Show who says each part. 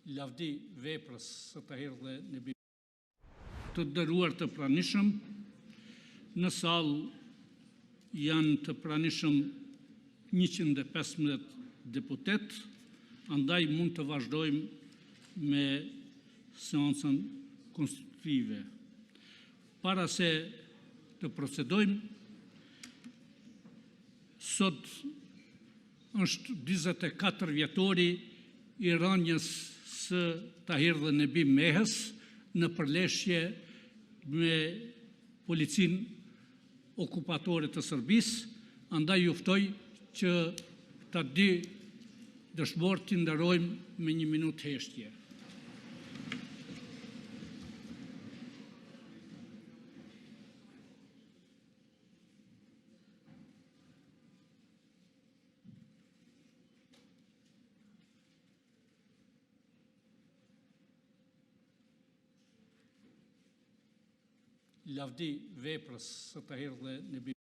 Speaker 1: lavdi veprës së të herë dhe në të dëruar të pranishëm, në salë janë të pranishëm 115 deputet, andaj mund të vazhdojmë me seancën konstitutive. Para se të procedojmë, sot është 24 vjetori i rënjes së Tahir dhe Nebi Mehës në përleshje me policinë okupatore të Serbisë, andaj juftoj që të dy dëshmorët të nderojmë me 1 minutë heshtje. Lavdi veprës së të herë dhe në